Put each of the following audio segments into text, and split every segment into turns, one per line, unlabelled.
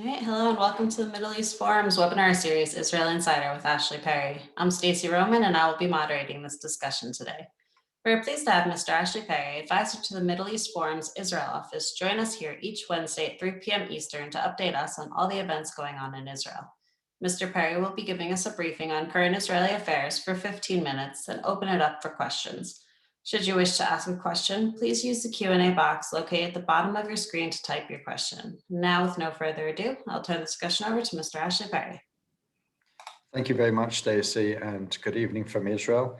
All right, hello and welcome to the Middle East Forum's webinar series, Israel Insider with Ashley Perry. I'm Stacey Roman and I will be moderating this discussion today. We're pleased to have Mr. Ashley Perry, advisor to the Middle East Forum's Israel office, join us here each Wednesday at 3 p.m. Eastern to update us on all the events going on in Israel. Mr. Perry will be giving us a briefing on current Israeli affairs for 15 minutes, then open it up for questions. Should you wish to ask a question, please use the Q&A box located at the bottom of your screen to type your question. Now, with no further ado, I'll turn the discussion over to Mr. Ashley Perry.
Thank you very much, Stacey, and good evening from Israel.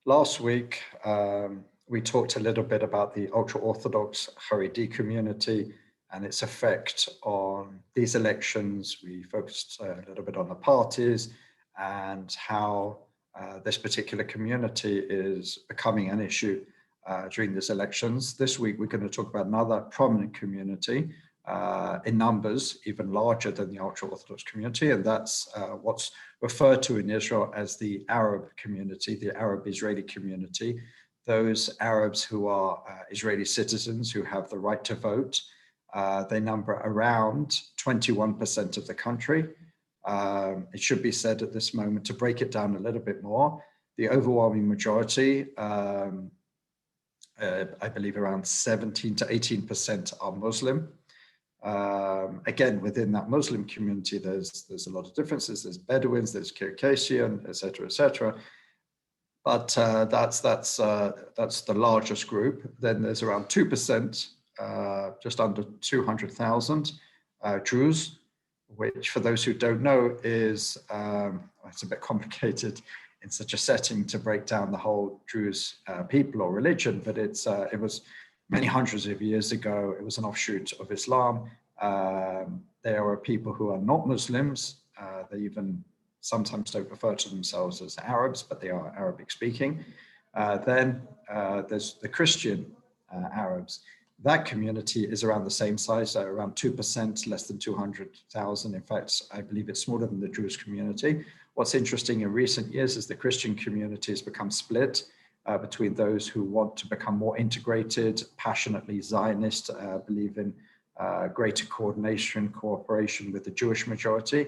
Last week, we talked a little bit about the ultra-Orthodox Haredi community and its effect on these elections. We focused a little bit on the parties and how this particular community is becoming an issue during these elections. This week, we're going to talk about another prominent community in numbers, even larger than the ultra-Orthodox community, and that's what's referred to in Israel as the Arab community, the Arab Israeli community. Those Arabs who are Israeli citizens who have the right to vote. They number around 21% of the country. It should be said at this moment, to break it down a little bit more, the overwhelming majority, I believe around 17 to 18% are Muslim. Again, within that Muslim community, there's a lot of differences. There's Bedouins, there's Circassian, etc., etc. But that's the largest group. Then there's around 2%, just under 200,000 Druze, which, for those who don't know, is it's a bit complicated in such a setting to break down the whole Druze people or religion, but it was many hundreds of years ago. It was an offshoot of Islam. There are people who are not Muslims. They even sometimes don't refer to themselves as Arabs, but they are Arabic speaking. Then there's the Christian Arabs. That community is around the same size, so around 2%, less than 200,000. In fact, I believe it's smaller than the Jewish community. What's interesting in recent years is the Christian community has become split between those who want to become more integrated, passionately Zionist, believe in greater coordination, cooperation with the Jewish majority,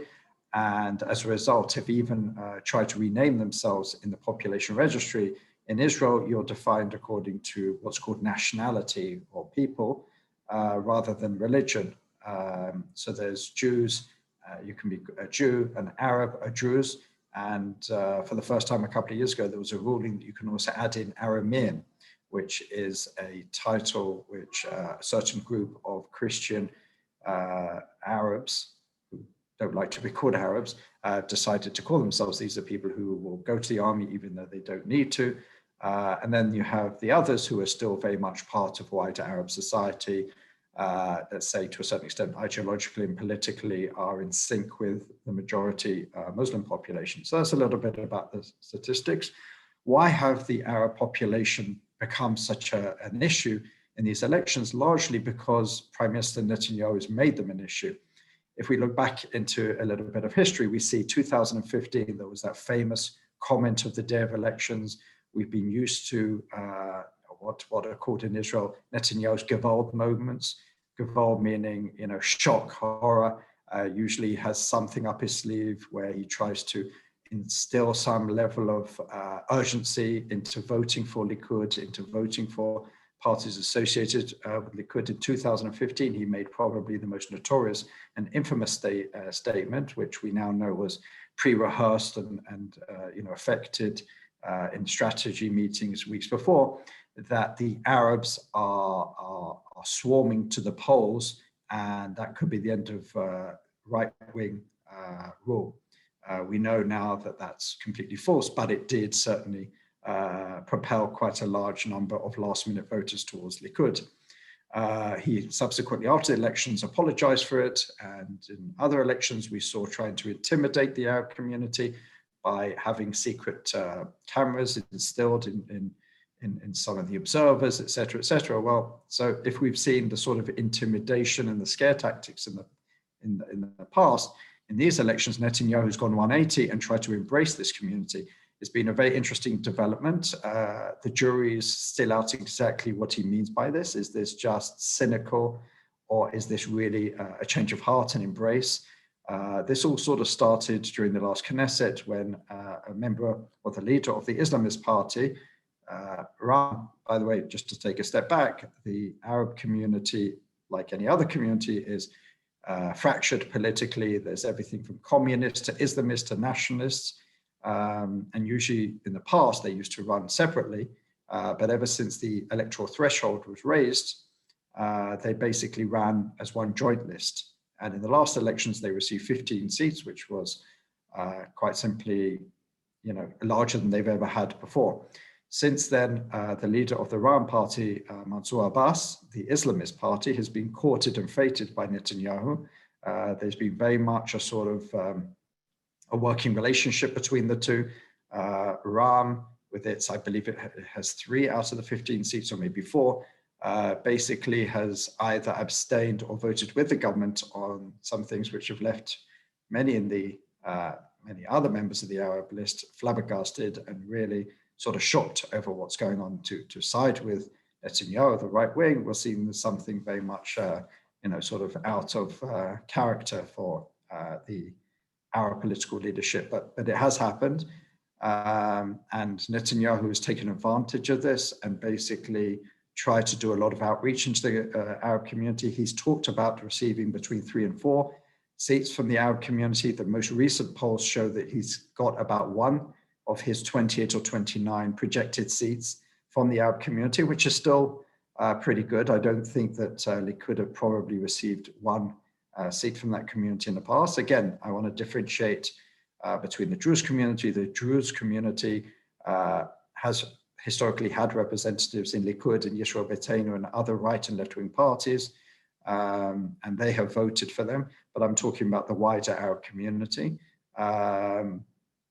and as a result have even tried to rename themselves in the population registry. In Israel, you're defined according to what's called nationality or people rather than religion. So there's Jews, you can be a Jew, an Arab, a Druze, and for the first time a couple of years ago, there was a ruling that you can also add in Aramean, which is a title which a certain group of Christian Arabs who don't like to be called Arabs decided to call themselves. These are people who will go to the army even though they don't need to. And then you have the others who are still very much part of wider Arab society, let's say to a certain extent ideologically and politically are in sync with the majority Muslim population. So that's a little bit about the statistics. Why have the Arab population become such an issue in these elections? Largely because Prime Minister Netanyahu has made them an issue. If we look back into a little bit of history, we see 2015, there was that famous comment of the day of elections. We've been used to what are called in Israel Netanyahu's Gewalt moments. Gewalt meaning, shock, horror. Usually has something up his sleeve where he tries to instill some level of urgency into voting for Likud, into voting for parties associated with Likud. In 2015, he made probably the most notorious and infamous statement, which we now know was pre-rehearsed and affected in strategy meetings weeks before, that the Arabs are swarming to the polls, and that could be the end of right-wing rule. We know now that that's completely false, but it did certainly propel quite a large number of last-minute voters towards Likud. He subsequently, after the elections, apologized for it, and in other elections we saw trying to intimidate the Arab community by having secret cameras instilled in some of the observers, et cetera, et cetera. Well, so if we've seen the sort of intimidation and the scare tactics in the past, in these elections, Netanyahu has gone 180 and tried to embrace this community. It's been a very interesting development. The jury is still out exactly what he means by this. Is this just cynical or is this really a change of heart and embrace? This all sort of started during the last Knesset when a member or the leader of the Islamist party, Ram, by the way, just to take a step back, the Arab community, like any other community, is fractured politically. There's everything from communists to Islamists to nationalists. And usually in the past, they used to run separately. But ever since the electoral threshold was raised, they basically ran as one joint list. And in the last elections, they received 15 seats, which was quite simply, larger than they've ever had before. Since then, the leader of the Ram party, Mansour Abbas, the Islamist party, has been courted and fated by Netanyahu. There's been very much a sort of a working relationship between the two. Ram, with its, I believe it has 3 out of the 15 seats, or maybe 4, basically has either abstained or voted with the government on some things which have left many many other members of the Arab list flabbergasted and really sort of shocked over what's going on. To side with Netanyahu, the right wing, was seen as something very much, sort of out of character for the Arab political leadership. But it has happened. And Netanyahu has taken advantage of this and basically tried to do a lot of outreach into the Arab community. He's talked about receiving between 3 and 4 seats from the Arab community. The most recent polls show that he's got about 1 of his 28 or 29 projected seats from the Arab community, which is still pretty good. I don't think that Likud have probably received 1 seat from that community in the past. Again, I want to differentiate between the Druze community. The Druze community has historically had representatives in Likud and Yisrael Beiteinu and other right and left-wing parties, and they have voted for them. But I'm talking about the wider Arab community.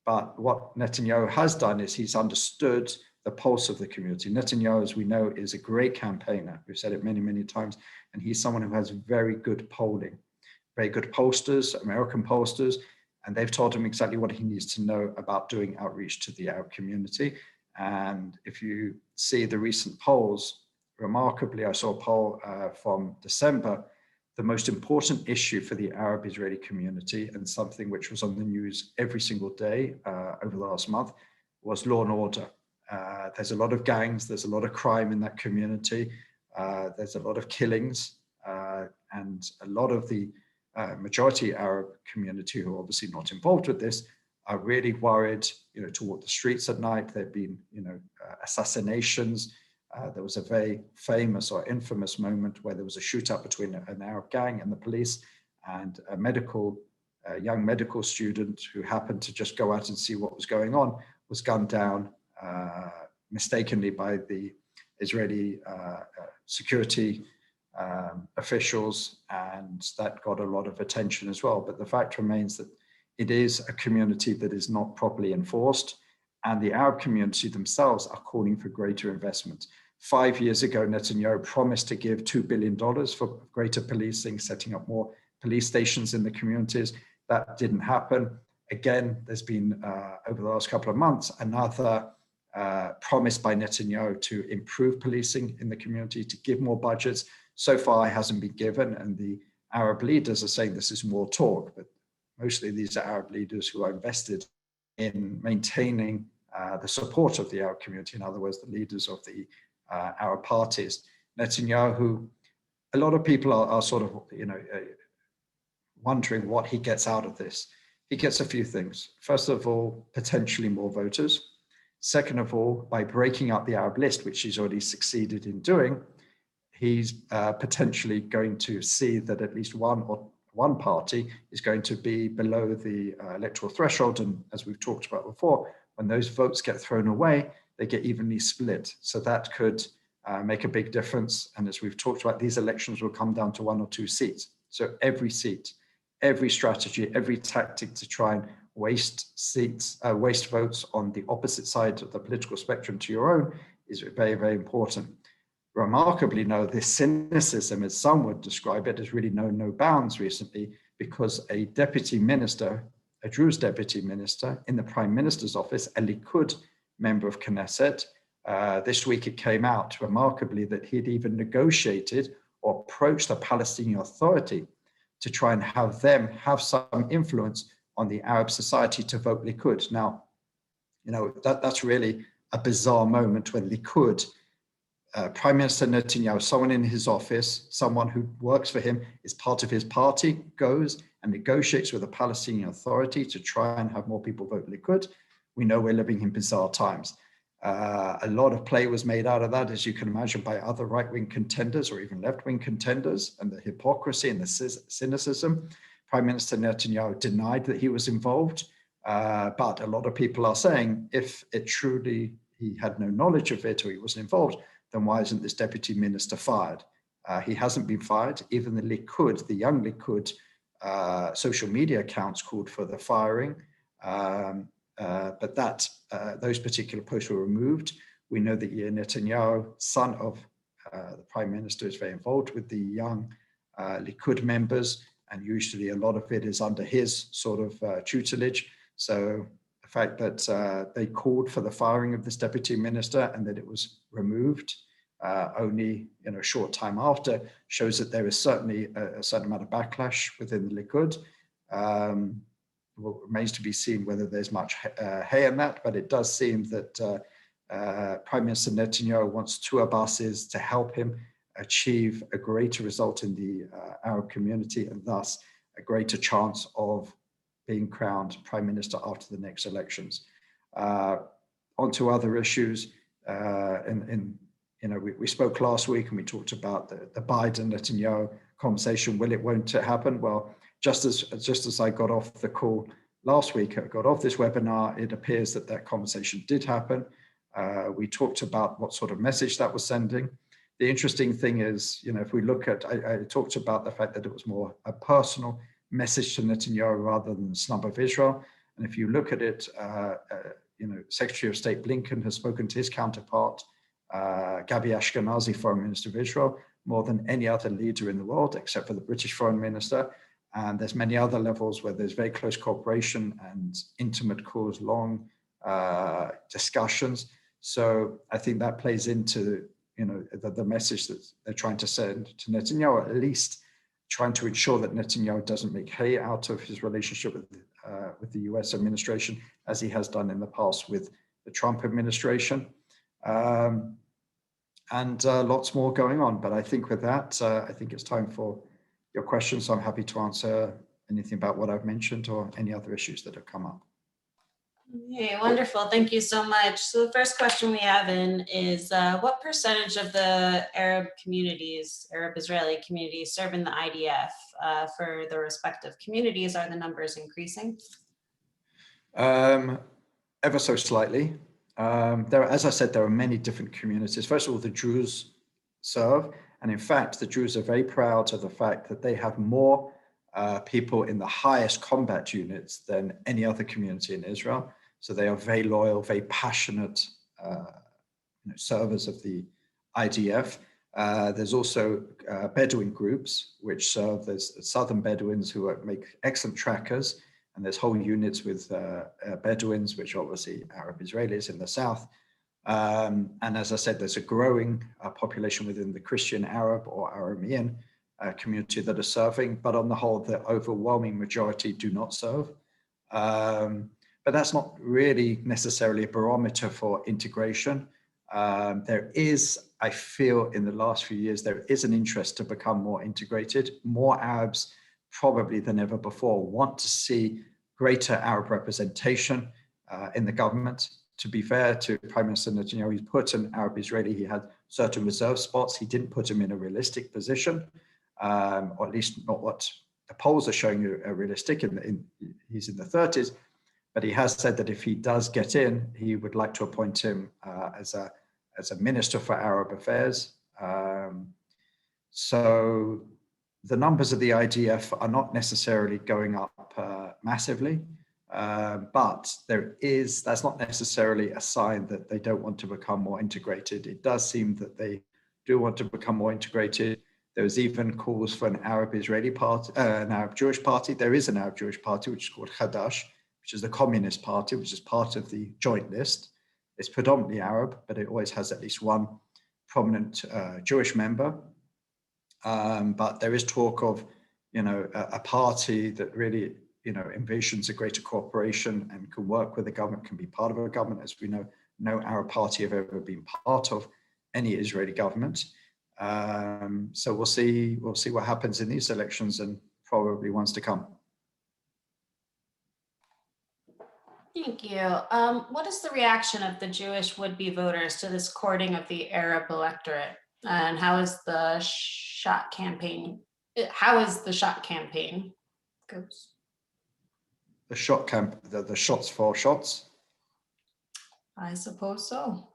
But what Netanyahu has done is he's understood the pulse of the community. Netanyahu, as we know, is a great campaigner. We've said it many, many times, and he's someone who has very good polling, very good pollsters, American pollsters, and they've told him exactly what he needs to know about doing outreach to the Arab community. And if you see the recent polls, remarkably, I saw a poll from December. The most important issue for the Arab Israeli community, and something which was on the news every single day over the last month, was law and order. There's a lot of gangs, there's a lot of crime in that community, there's a lot of killings, and a lot of the majority Arab community, who are obviously not involved with this, are really worried, to walk the streets at night. There have been, assassinations. There was a very famous or infamous moment where there was a shootout between an Arab gang and the police, and a young medical student who happened to just go out and see what was going on was gunned down mistakenly by the Israeli security officials, and that got a lot of attention as well. But the fact remains that it is a community that is not properly enforced, and the Arab community themselves are calling for greater investment. 5 years ago, Netanyahu promised to give $2 billion for greater policing, setting up more police stations in the communities. That didn't happen. Again, there's been, over the last couple of months, another promise by Netanyahu to improve policing in the community, to give more budgets. So far, it hasn't been given, and the Arab leaders are saying this is more talk, but mostly these are Arab leaders who are invested in maintaining the support of the Arab community, in other words, the leaders of the Arab parties. Netanyahu, a lot of people are sort of, wondering what he gets out of this. He gets a few things. First of all, potentially more voters. Second of all, by breaking up the Arab list, which he's already succeeded in doing, he's potentially going to see that at least one party is going to be below the electoral threshold. And as we've talked about before, when those votes get thrown away, they get evenly split. So that could make a big difference. And as we've talked about, these elections will come down to 1 or 2 seats. So every seat, every strategy, every tactic to try and waste votes on the opposite side of the political spectrum to your own is very, very important. Remarkably, no, this cynicism, as some would describe it, has really known no bounds recently, because a deputy minister, a Druze deputy minister in the prime minister's office, a Likud member of Knesset, this week it came out remarkably that he'd even negotiated or approach the Palestinian Authority to try and have them have some influence on the Arab society to vote Likud. Now, that's really a bizarre moment when Likud, Prime Minister Netanyahu, someone in his office, someone who works for him, is part of his party, goes and negotiates with the Palestinian Authority to try and have more people vote Likud. We know we're living in bizarre times. A lot of play was made out of that, as you can imagine, by other right-wing contenders or even left-wing contenders, and the hypocrisy and the cynicism. Prime Minister Netanyahu denied that he was involved, but a lot of people are saying if it truly he had no knowledge of it or he wasn't involved, then why isn't this deputy minister fired? He hasn't been fired. Even the Likud, the young Likud social media accounts called for the firing. But those particular posts were removed. We know that Netanyahu, son of the prime minister, is very involved with the young Likud members, and usually a lot of it is under his sort of tutelage. So the fact that they called for the firing of this deputy minister and that it was removed only a short time after shows that there is certainly a certain amount of backlash within the Likud. Well, remains to be seen whether there's much hay in that, but it does seem that Prime Minister Netanyahu wants two Abbases to help him achieve a greater result in the Arab community and thus a greater chance of being crowned Prime Minister after the next elections. On to other issues. We spoke last week and we talked about the Biden-Netanyahu conversation. Will it, won't it happen? Well, just as I got off the call last week, I got off this webinar, it appears that conversation did happen. We talked about what sort of message that was sending. The interesting thing is, if we look at, I talked about the fact that it was more a personal message to Netanyahu rather than the snub of Israel. And if you look at it, Secretary of State Blinken has spoken to his counterpart, Gabi Ashkenazi, Foreign Minister of Israel, more than any other leader in the world, except for the British Foreign Minister. And there's many other levels where there's very close cooperation and intimate calls, long discussions. So I think that plays into the message that they're trying to send to Netanyahu, at least trying to ensure that Netanyahu doesn't make hay out of his relationship with the US administration, as he has done in the past with the Trump administration. And lots more going on. But I think with that, I think it's time for your questions. So I'm happy to answer anything about what I've mentioned or any other issues that have come up.
Okay, wonderful. Thank you so much. So the first question we have is what percentage of the Arab Israeli communities serve in the IDF? For the respective communities, are the numbers increasing?
Ever so slightly. As I said, there are many different communities. First of all, the Druze serve. And in fact, the Druze are very proud of the fact that they have more people in the highest combat units than any other community in Israel. So they are very loyal, very passionate servers of the IDF. There's also Bedouin groups which serve. There's Southern Bedouins who make excellent trackers. And there's whole units with Bedouins, which are obviously Arab Israelis in the south. And as I said, there's a growing population within the Christian Arab or Aramean community that are serving. But on the whole, the overwhelming majority do not serve. But that's not really necessarily a barometer for integration. There is, I feel, in the last few years, there is an interest to become more integrated. More Arabs, probably than ever before, want to see greater Arab representation in the government. To be fair to Prime Minister Netanyahu, he put an Arab Israeli, he had certain reserve spots. He didn't put him in a realistic position, or at least not what the polls are showing you are realistic. He's in the 30s, but he has said that if he does get in, he would like to appoint him as a Minister for Arab Affairs. So the numbers of the IDF are not necessarily going up massively, but that's not necessarily a sign that they don't want to become more integrated. It does seem that they do want to become more integrated. There's even calls for an Arab Israeli party, an Arab Jewish party. There is an Arab Jewish party, which is called Hadash, which is the Communist Party, which is part of the joint list. It's predominantly Arab, but it always has at least one prominent Jewish member. But there is talk of, a party that really, envisions a greater cooperation and can work with the government, can be part of a government. As we know, no Arab party have ever been part of any Israeli government. So we'll see what happens in these elections and probably ones to come.
Thank you. What is the reaction of the Jewish would-be voters to this courting of the Arab electorate? And how is the shot campaign? How is the shot campaign goes?
The the shots for shots.
I suppose so.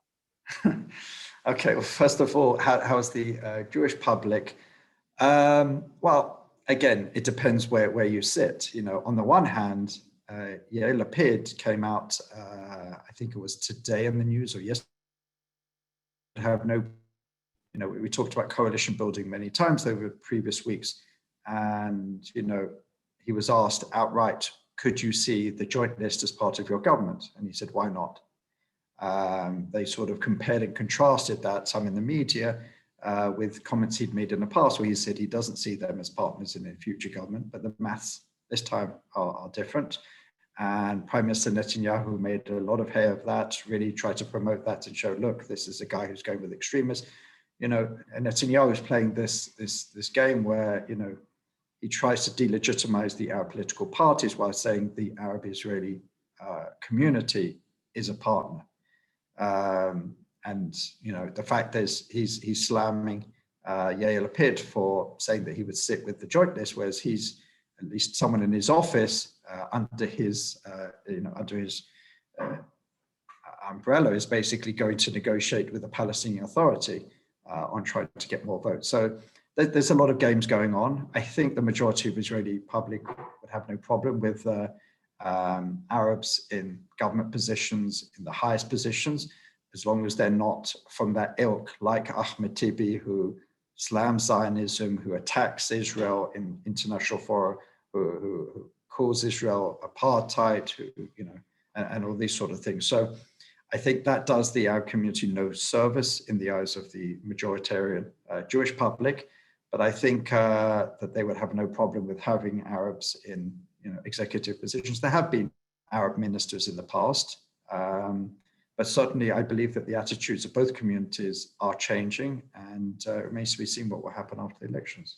Okay, well, first of all, how's the Jewish public? Well, again, it depends where you sit. On the one hand, Yair Lapid came out, I think it was today in the news or yesterday, have no, we talked about coalition building many times over previous weeks. And, he was asked outright, could you see the joint list as part of your government? And he said, why not? They sort of compared and contrasted that, some in the media, with comments he'd made in the past where he said he doesn't see them as partners in a future government, but the maths this time are different. And Prime Minister Netanyahu made a lot of hay of that, really tried to promote that and show, look, this is a guy who's going with extremists. And Netanyahu is playing this game where, he tries to delegitimize the Arab political parties while saying the Arab-Israeli community is a partner. And the fact is he's slamming Yair Lapid for saying that he would sit with the joint list, whereas he's at least someone in his office under his umbrella is basically going to negotiate with the Palestinian Authority on trying to get more votes. So there's a lot of games going on. I think the majority of Israeli public would have no problem with Arabs in government positions, in the highest positions, as long as they're not from that ilk, like Ahmed Tibi, who slams Zionism, who attacks Israel in international fora, who calls Israel apartheid, and all these sort of things. So I think that does the Arab community no service in the eyes of the majoritarian Jewish public. But I think that they would have no problem with having Arabs in executive positions. There have been Arab ministers in the past, but certainly I believe that the attitudes of both communities are changing, and it remains to be seen what will happen after the elections.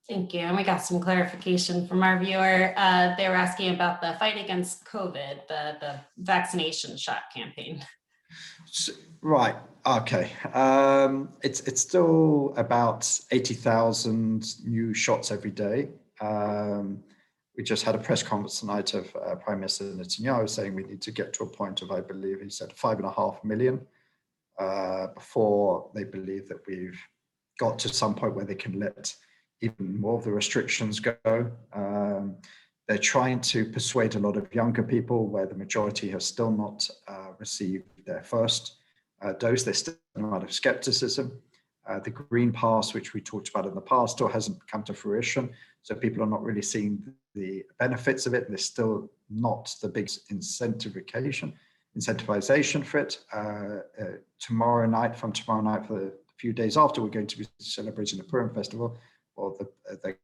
Thank you. And we got some clarification from our viewer. They were asking about the fight against COVID, the vaccination shot campaign.
Right. Okay. It's still about 80,000 new shots every day. We just had a press conference tonight of Prime Minister Netanyahu saying we need to get to a point of, I believe he said 5.5 million before they believe that we've got to some point where they can let even more of the restrictions go. They're trying to persuade a lot of younger people where the majority have still not received their first dose. There's still a lot of skepticism. The Green Pass, which we talked about in the past, still hasn't come to fruition. So people are not really seeing the benefits of it. There's still not the big incentivization for it. Tomorrow night for the few days after, we're going to be celebrating the Purim festival. Well, they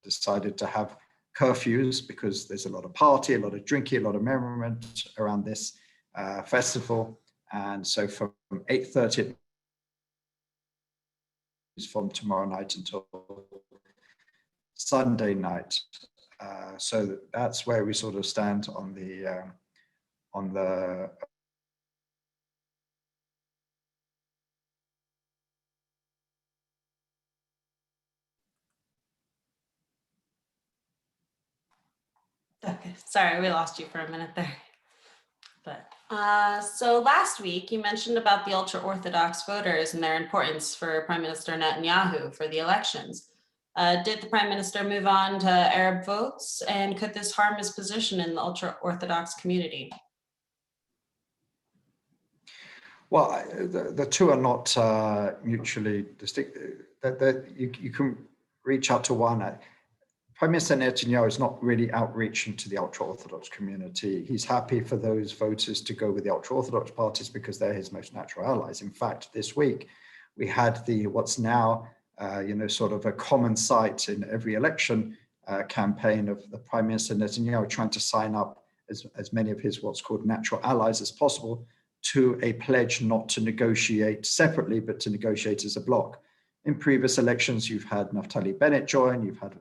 decided to have curfews because there's a lot of party, a lot of drinking, a lot of merriment around this festival. And so from 8:30 from tomorrow night until Sunday night. So that's where we sort of stand on the
Okay, sorry, we lost you for a minute there. But so last week you mentioned about the ultra-Orthodox voters and their importance for Prime Minister Netanyahu for the elections. Did the Prime Minister move on to Arab votes, and could this harm his position in the ultra-Orthodox community?
Well, the two are not mutually distinct. You can reach out to one. Prime Minister Netanyahu is not really outreaching to the ultra-Orthodox community. He's happy for those voters to go with the ultra-Orthodox parties because they're his most natural allies. In fact, this week, we had what's now sort of a common sight in every election campaign of the Prime Minister Netanyahu trying to sign up as many of his what's called natural allies as possible to a pledge not to negotiate separately, but to negotiate as a bloc. In previous elections, you've had Naftali Bennett join, you've had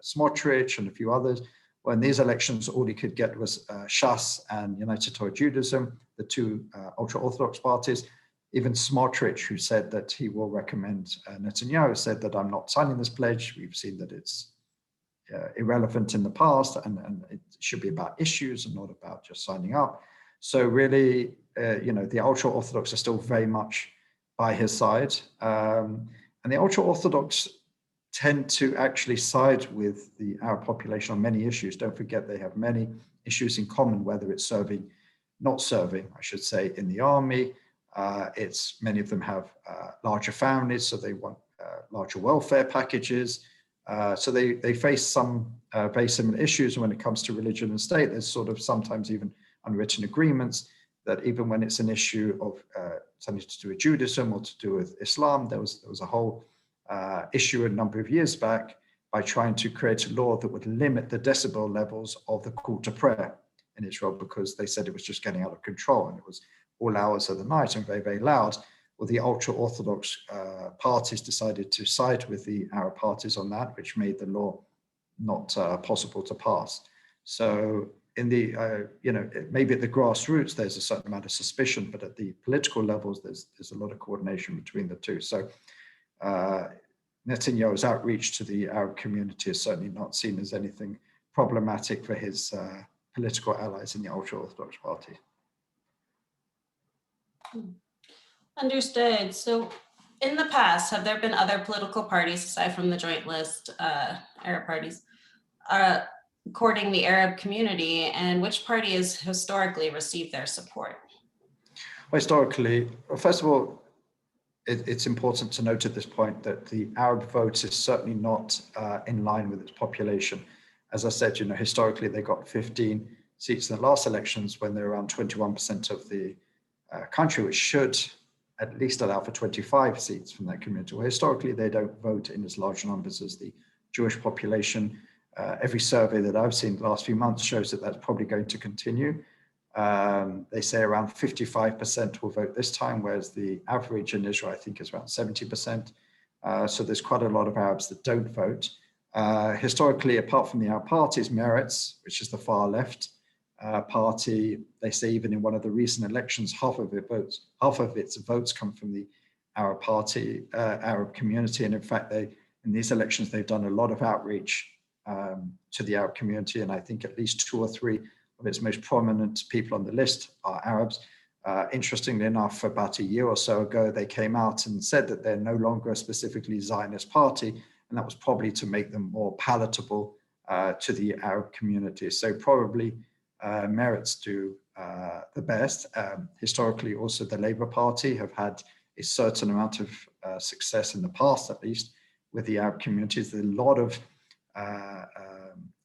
Smotrich and a few others. Well, in these elections, all he could get was Shas and United Torah Judaism, the two ultra-Orthodox parties. Even Smotrich, who said that he will recommend Netanyahu, said that I'm not signing this pledge. We've seen that it's irrelevant in the past, and it should be about issues and not about just signing up. So really, the ultra-Orthodox are still very much by his side. And the ultra-Orthodox tend to actually side with the Arab population on many issues. Don't forget, they have many issues in common, whether it's not serving, I should say, in the army. Many of them have larger families, so they want larger welfare packages. So they face some very similar issues when it comes to religion and state. There's sort of sometimes even unwritten agreements that even when it's an issue of something to do with Judaism or to do with Islam, there was a whole issue a number of years back by trying to create a law that would limit the decibel levels of the call to prayer in Israel, because they said it was just getting out of control and it was all hours of the night and very, very loud. Well, the ultra-Orthodox parties decided to side with the Arab parties on that, which made the law not possible to pass. So in the, maybe at the grassroots, there's a certain amount of suspicion, but at the political levels, there's a lot of coordination between the two. So Netanyahu's outreach to the Arab community is certainly not seen as anything problematic for his political allies in the ultra-Orthodox party.
Understood. So in the past, have there been other political parties aside from the joint list, Arab parties, courting the Arab community, and which party has historically received their support?
Well, historically, first of all, it's important to note at this point that the Arab vote is certainly not in line with its population. As I said, historically, they got 15 seats in the last elections when they're around 21% of the country, which should at least allow for 25 seats from that community. Well, historically, they don't vote in as large numbers as the Jewish population. Every survey that I've seen the last few months shows that that's probably going to continue. They say around 55% will vote this time, whereas the average in Israel, I think, is around 70%. So there's quite a lot of Arabs that don't vote. Historically, apart from the Arab parties, Meretz, which is the far left party, they say even in one of the recent elections, half of its votes come from the Arab party, Arab community. And in fact, in these elections, they've done a lot of outreach to the Arab community. And I think at least 2 or 3 of its most prominent people on the list are Arabs. Interestingly enough, about a year or so ago, they came out and said that they're no longer a specifically Zionist party, and that was probably to make them more palatable to the Arab community. So probably Meretz do the best. Historically, also the Labour Party have had a certain amount of success in the past, at least, with the Arab communities. There's a lot of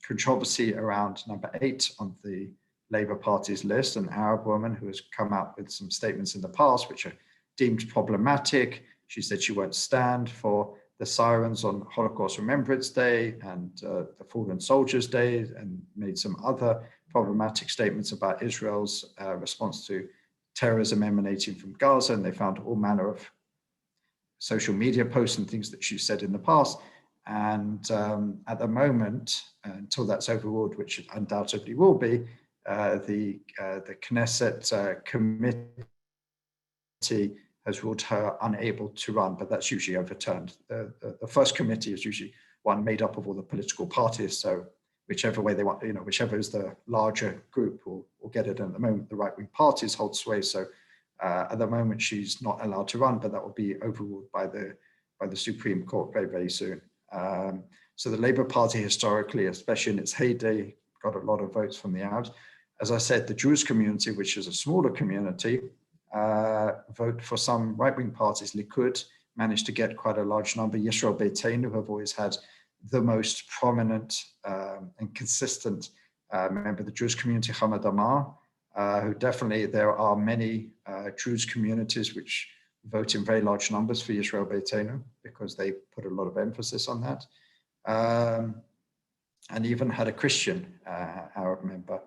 controversy around number 8 on the Labour Party's list, an Arab woman who has come out with some statements in the past which are deemed problematic. She said she won't stand for the sirens on Holocaust Remembrance Day and the Fallen Soldiers Day, and made some other problematic statements about Israel's response to terrorism emanating from Gaza. And they found all manner of social media posts and things that she said in the past. And at the moment, until that's overruled, which it undoubtedly will be, the Knesset committee has ruled her unable to run, but that's usually overturned. The first committee is usually one made up of all the political parties. So whichever way they want, whichever is the larger group will get it. And at the moment, the right-wing parties hold sway. So at the moment, she's not allowed to run, but that will be overruled by the Supreme Court very, very soon. So the Labour Party historically, especially in its heyday, got a lot of votes from the Arabs. As I said, the Jewish community, which is a smaller community, vote for some right-wing parties. Likud managed to get quite a large number. Yisrael Beitenu have always had the most prominent and consistent member of the Jewish community, Hamad Amar, who definitely, there are many Jewish communities which vote in very large numbers for Yisrael Beitenu because they put a lot of emphasis on that. And even had a Christian Arab member.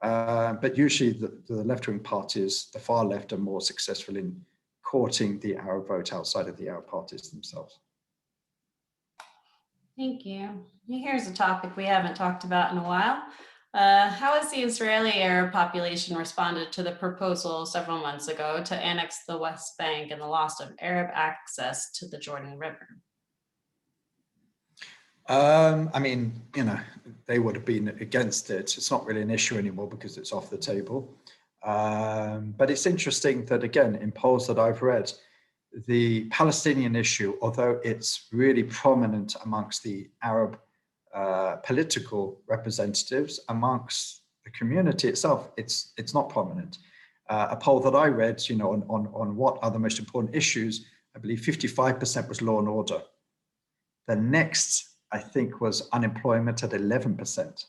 But usually the left-wing parties, the far left, are more successful in courting the Arab vote outside of the Arab parties themselves.
Thank you. Here's a topic we haven't talked about in a while. How has the Israeli Arab population responded to the proposal several months ago to annex the West Bank and the loss of Arab access to the Jordan River?
I mean, they would have been against it. It's not really an issue anymore because it's off the table. But it's interesting that, again, in polls that I've read, the Palestinian issue, although it's really prominent amongst the Arab political representatives, amongst the community itself, it's not prominent. A poll that I read, on what are the most important issues, I believe 55% was law and order. The next, I think, was unemployment at 11%,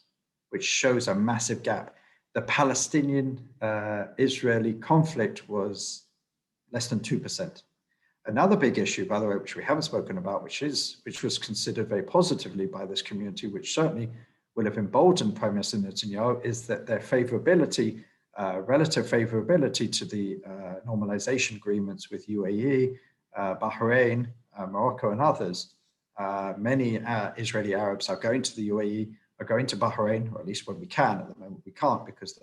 which shows a massive gap. The Palestinian-Israeli conflict was less than 2%. Another big issue, by the way, which we haven't spoken about, which was considered very positively by this community, which certainly will have emboldened Prime Minister Netanyahu, is that their favorability, relative favorability to the normalization agreements with UAE, Bahrain, Morocco, and others. Many Israeli Arabs are going to the UAE, are going to Bahrain, or at least when we can. At the moment we can't because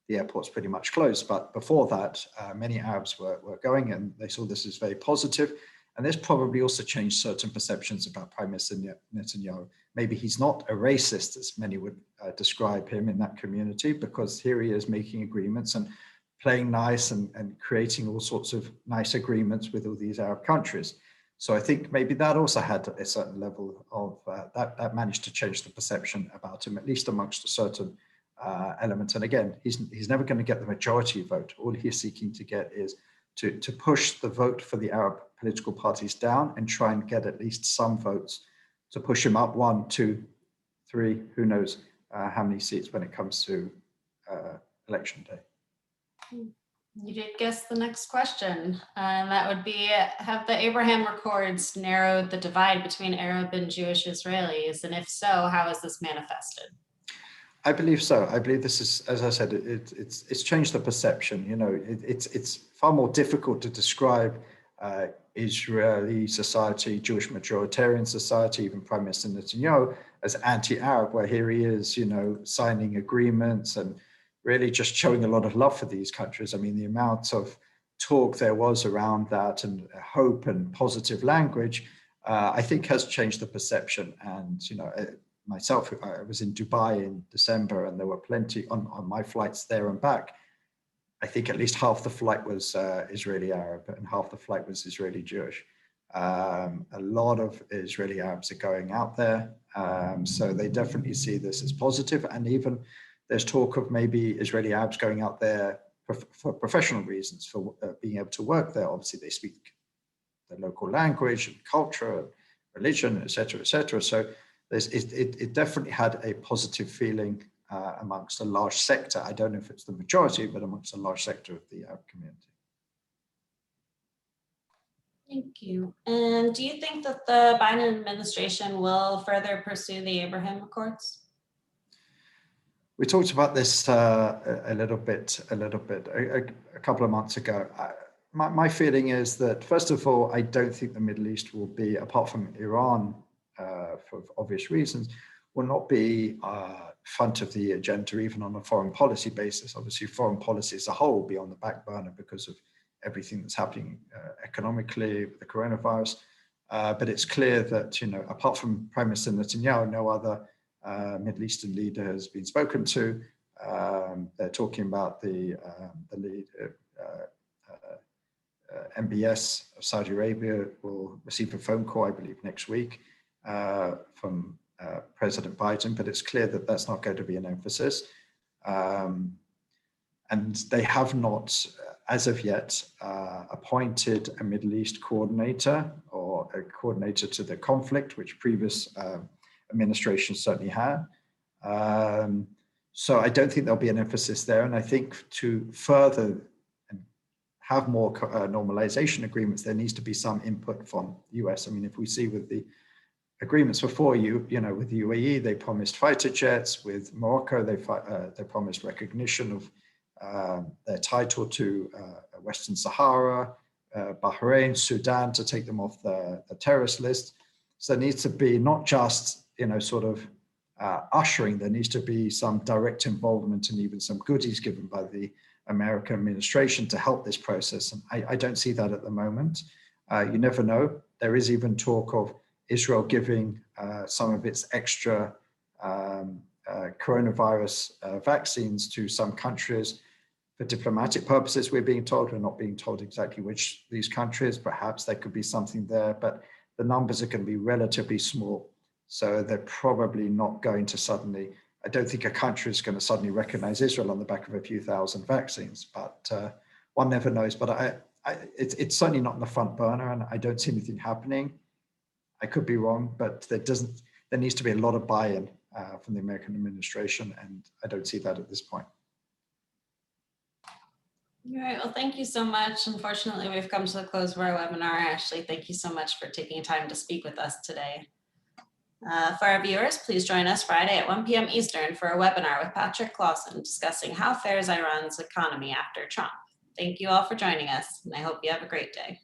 the airport's pretty much closed. But before that, many Arabs were going, and they saw this as very positive. And this probably also changed certain perceptions about Prime Minister Netanyahu. Maybe he's not a racist, as many would describe him in that community, because here he is making agreements and playing nice and creating all sorts of nice agreements with all these Arab countries. So I think maybe that also had a certain level of, that managed to change the perception about him, at least amongst a certain element. And again, he's never going to get the majority vote. All he's seeking to get is to push the vote for the Arab political parties down and try and get at least some votes to push him up 1, 2, 3, who knows how many seats when it comes to election day.
You did guess the next question, and that would be, have the Abraham Accords narrowed the divide between Arab and Jewish Israelis? And if so, how is this manifested?
I believe so. I believe this is, as I said, it's changed the perception. It's far more difficult to describe Israeli society, Jewish majoritarian society, even Prime Minister Netanyahu, as anti-Arab, where here he is, signing agreements and really just showing a lot of love for these countries. I mean, the amount of talk there was around that and hope and positive language, I think has changed the perception. And, myself, I was in Dubai in December, and there were plenty on my flights there and back. I think at least half the flight was Israeli Arab and half the flight was Israeli Jewish. A lot of Israeli Arabs are going out there. So they definitely see this as positive. And even there's talk of maybe Israeli Arabs going out there for professional reasons, for being able to work there. Obviously, they speak the local language and culture and religion, et cetera, et cetera. So it definitely had a positive feeling amongst a large sector. I don't know if it's the majority, but amongst a large sector of the Arab community.
Thank you. And do you think that the Biden administration will further pursue the Abraham Accords?
We talked about this a little bit a couple of months ago. My feeling is that, first of all, I don't think the Middle East will be, apart from Iran, for obvious reasons, will not be front of the agenda, even on a foreign policy basis. Obviously, foreign policy as a whole will be on the back burner because of everything that's happening economically with the coronavirus. But it's clear that, apart from Prime Minister Netanyahu, no other Middle Eastern leader has been spoken to. They're talking about the lead, MBS of Saudi Arabia will receive a phone call, I believe, next week from President Biden, but it's clear that that's not going to be an emphasis. And they have not, as of yet, appointed a Middle East coordinator or a coordinator to the conflict, which previous administrations certainly had. So I don't think there'll be an emphasis there. And I think to further have more normalization agreements, there needs to be some input from the US. I mean, if we see with the agreements before with the UAE, they promised fighter jets. With Morocco, they promised recognition of their title to Western Sahara, Bahrain, Sudan, to take them off the terrorist list. So there needs to be not just, ushering, there needs to be some direct involvement and even some goodies given by the American administration to help this process. And I don't see that at the moment. You never know. There is even talk of Israel giving some of its extra coronavirus vaccines to some countries for diplomatic purposes. We're being told, we're not being told exactly which these countries. Perhaps there could be something there, but the numbers are going to be relatively small. So they're probably not going to suddenly, I don't think a country is going to suddenly recognize Israel on the back of a few thousand vaccines, but one never knows. But it's certainly not in the front burner, and I don't see anything happening. I could be wrong, but there needs to be a lot of buy-in from the American administration, and I don't see that at this point.
All right, well, thank you so much. Unfortunately, we've come to the close of our webinar. Ashley, thank you so much for taking time to speak with us today. For our viewers, please join us Friday at 1 p.m. Eastern for a webinar with Patrick Clausen discussing how fares Iran's economy after Trump. Thank you all for joining us, and I hope you have a great day.